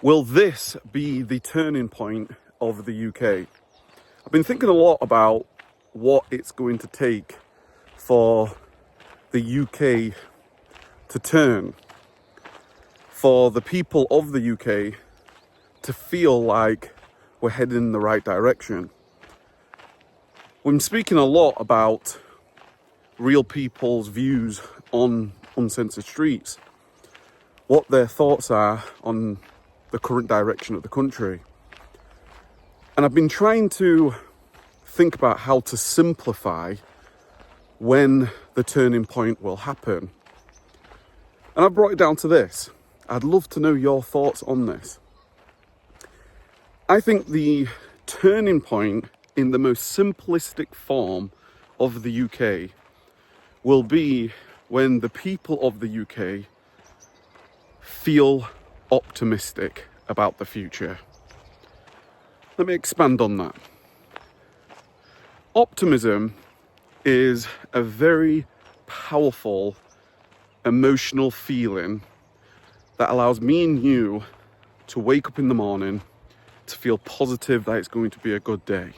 Will this be the turning point of the UK? I've been thinking a lot about what it's going to take for the UK to turn, for the people of the UK to feel like we're heading in the right direction. We've been speaking a lot about real people's views on Uncensored Streets, what their thoughts are on the current direction of the country. And I've been trying to think about how to simplify when the turning point will happen. And I've brought it down to this. I'd love to know your thoughts on this. I think the turning point in the most simplistic form of the UK will be when the people of the UK feel optimistic about the future. Let me expand on that. Optimism is a very powerful emotional feeling that allows me and you to wake up in the morning to feel positive that it's going to be a good day,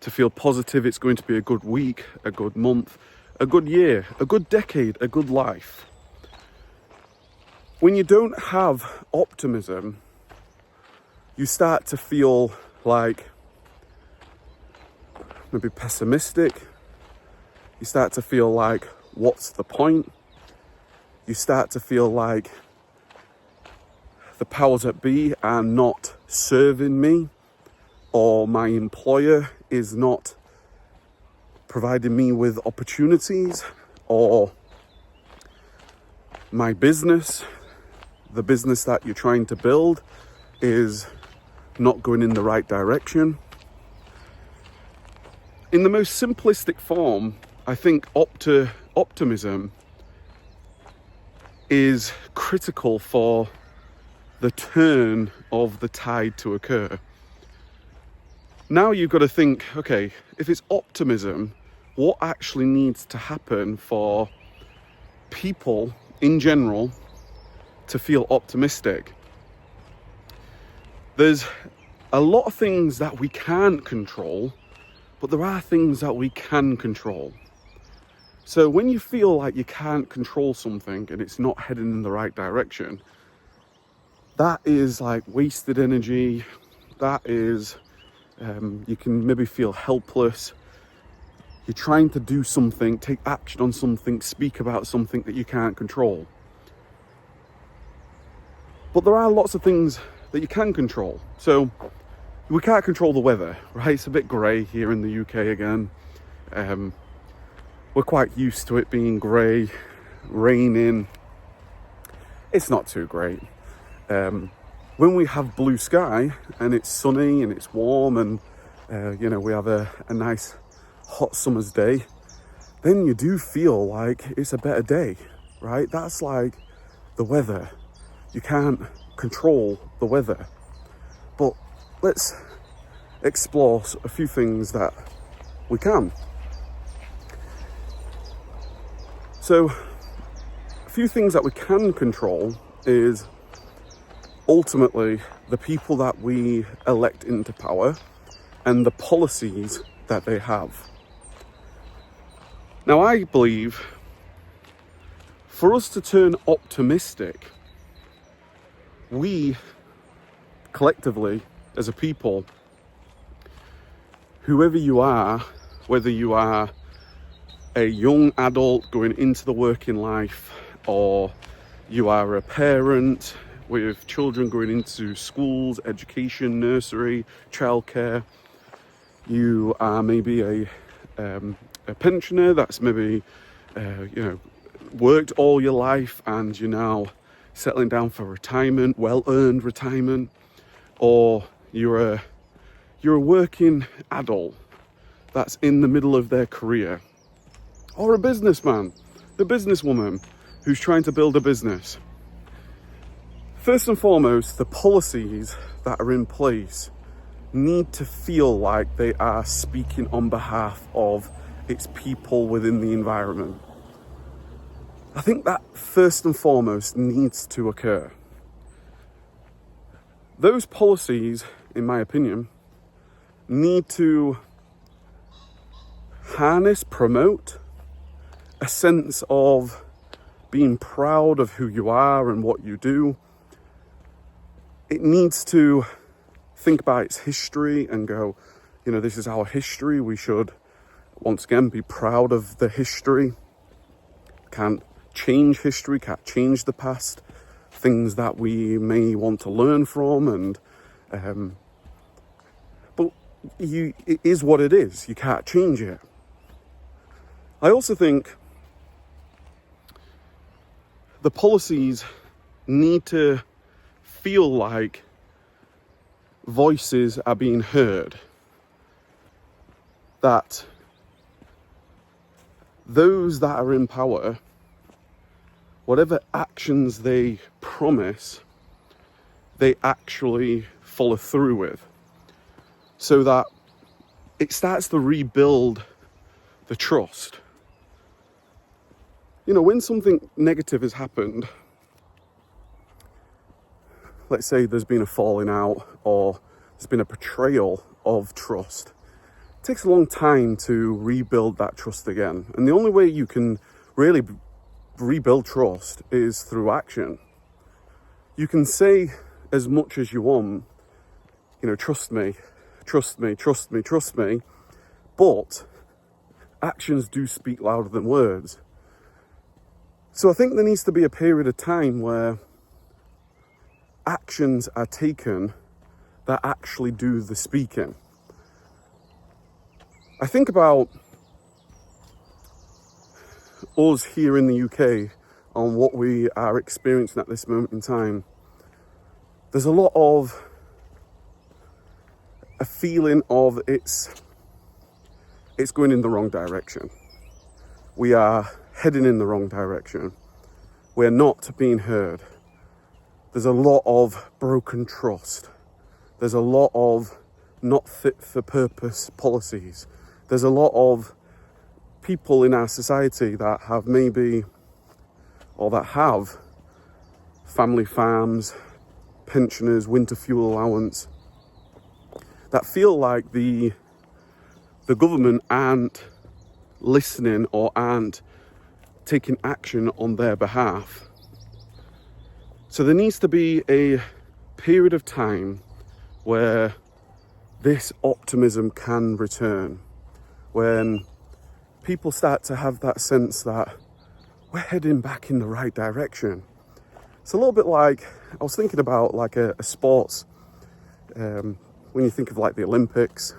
to feel positive it's going to be a good week, a good month, a good year, a good decade, a good life. When you don't have optimism, you start to feel like maybe pessimistic. You start to feel like, what's the point? You start to feel like the powers that be are not serving me, or my employer is not providing me with opportunities, or my business, the business that you're trying to build, is not going in the right direction. In the most simplistic form, I think optimism is critical for the turn of the tide to occur. Now you've got to think, okay, if it's optimism, what actually needs to happen for people in general to feel optimistic? There's a lot of things that we can't control, but there are things that we can control. So when you feel like you can't control something and it's not heading in the right direction, that is like wasted energy. That is, you can maybe feel helpless. You're trying to do something, take action on something, speak about something that you can't control. But there are lots of things that you can control. So we can't control the weather, right? It's a bit grey here in the UK again. We're quite used to it being grey, raining. It's not too great. When we have blue sky and it's sunny and it's warm and we have a nice hot summer's day, then you do feel like it's a better day, right? That's like the weather. You can't control the weather. But let's explore a few things that we can. So, a few things that we can control is ultimately the people that we elect into power and the policies that they have. Now, I believe for us to turn optimistic, we collectively, as a people, whoever you are, whether you are a young adult going into the working life, or you are a parent with children going into schools, education, nursery, childcare, you are maybe a pensioner that's maybe worked all your life and you're now settling down for retirement, well-earned retirement, or you're a working adult that's in the middle of their career, or a businessman, the businesswoman who's trying to build a business. First and foremost, the policies that are in place need to feel like they are speaking on behalf of its people within the environment. I think that first and foremost needs to occur. those policies, in my opinion, need to promote a sense of being proud of who you are and what you do. It needs to think about its history and go, this is our history. We should, once again, be proud of the history. Can't change history, can't change the past. Things that we may want to learn from, but it is what it is. You can't change it. I also think the policies need to feel like voices are being heard. That those that are in power, whatever actions they promise, they actually follow through with. So that it starts to rebuild the trust. When something negative has happened, let's say there's been a falling out or there's been a betrayal of trust, it takes a long time to rebuild that trust again. And the only way you can really rebuild trust is through action. You can say as much as you want, trust me, trust me, trust me, trust me, but actions do speak louder than words. So I think there needs to be a period of time where actions are taken that actually do the speaking. I think about us here in the UK on what we are experiencing at this moment in time. There's a lot of a feeling of it's going in the wrong direction. We are heading in the wrong direction. We're not being heard. There's a lot of broken trust. There's a lot of not fit for purpose policies. There's a lot of people in our society that have family farms, pensioners, winter fuel allowance, that feel like the government aren't listening or aren't taking action on their behalf. So there needs to be a period of time where this optimism can return, when people start to have that sense that we're heading back in the right direction. It's a little bit like, I was thinking about like a sports, when you think of like the Olympics,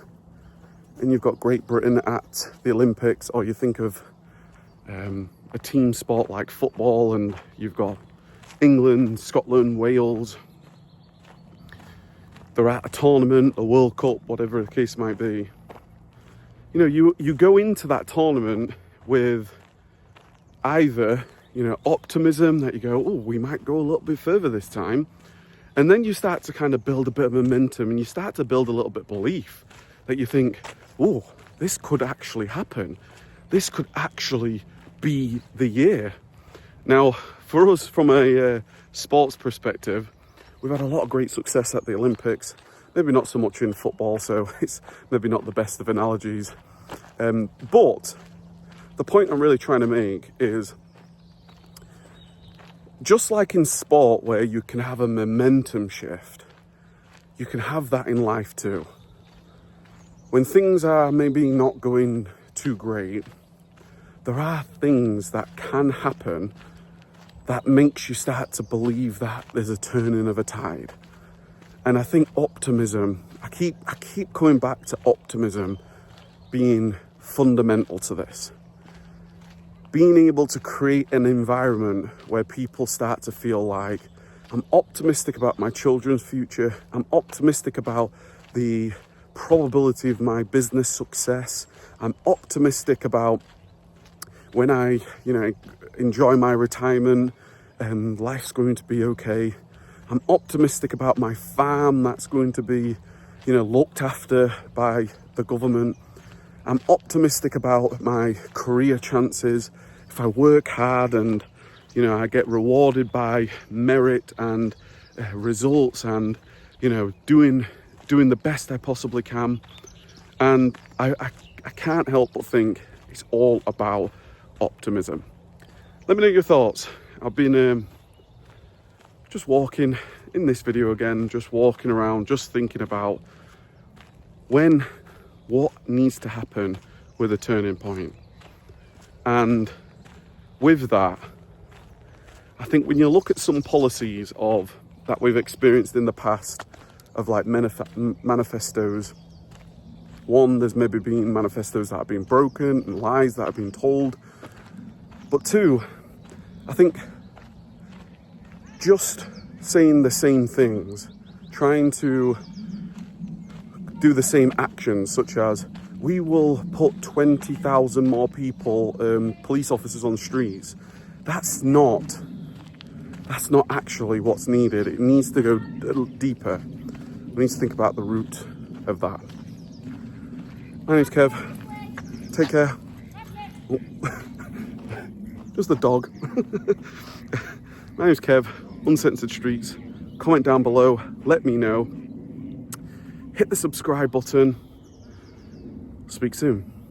and you've got Great Britain at the Olympics, or you think of a team sport like football, and you've got England, Scotland, Wales. They're at a tournament, a World Cup, whatever the case might be. You go into that tournament with either, optimism that you go, we might go a little bit further this time. And then you start to kind of build a bit of momentum, and you start to build a little bit of belief that you think, this could actually happen. This could actually be the year. Now, for us, from a sports perspective, we've had a lot of great success at the Olympics. Maybe not so much in football, so it's maybe not the best of analogies. But the point I'm really trying to make is, just like in sport where you can have a momentum shift, you can have that in life too. When things are maybe not going too great, there are things that can happen that makes you start to believe that there's a turning of a tide. And I think optimism, I keep coming back to optimism being fundamental to this. Being able to create an environment where people start to feel like, I'm optimistic about my children's future. I'm optimistic about the probability of my business success. I'm optimistic about when I, enjoy my retirement and life's going to be okay. I'm optimistic about my farm that's going to be, looked after by the government. I'm optimistic about my career chances. If I work hard and, I get rewarded by merit and results and you know, doing the best I possibly can. And I can't help but think it's all about optimism. Let me know your thoughts. I've been just walking in this video again, just walking around, just thinking about what needs to happen with a turning point. And with that, I think when you look at some policies that we've experienced in the past of like manifestos, one, there's maybe been manifestos that have been broken and lies that have been told. But two, I think just saying the same things, trying to do the same actions, such as we will put 20,000 more people, police officers on the streets, that's not actually what's needed. It needs to go a little deeper. We need to think about the root of that. My name's Kev. Take care. Oh. Just the dog. My name's Kev. Uncensored Streets. Comment down below. Let me know. Hit the subscribe button. Speak soon.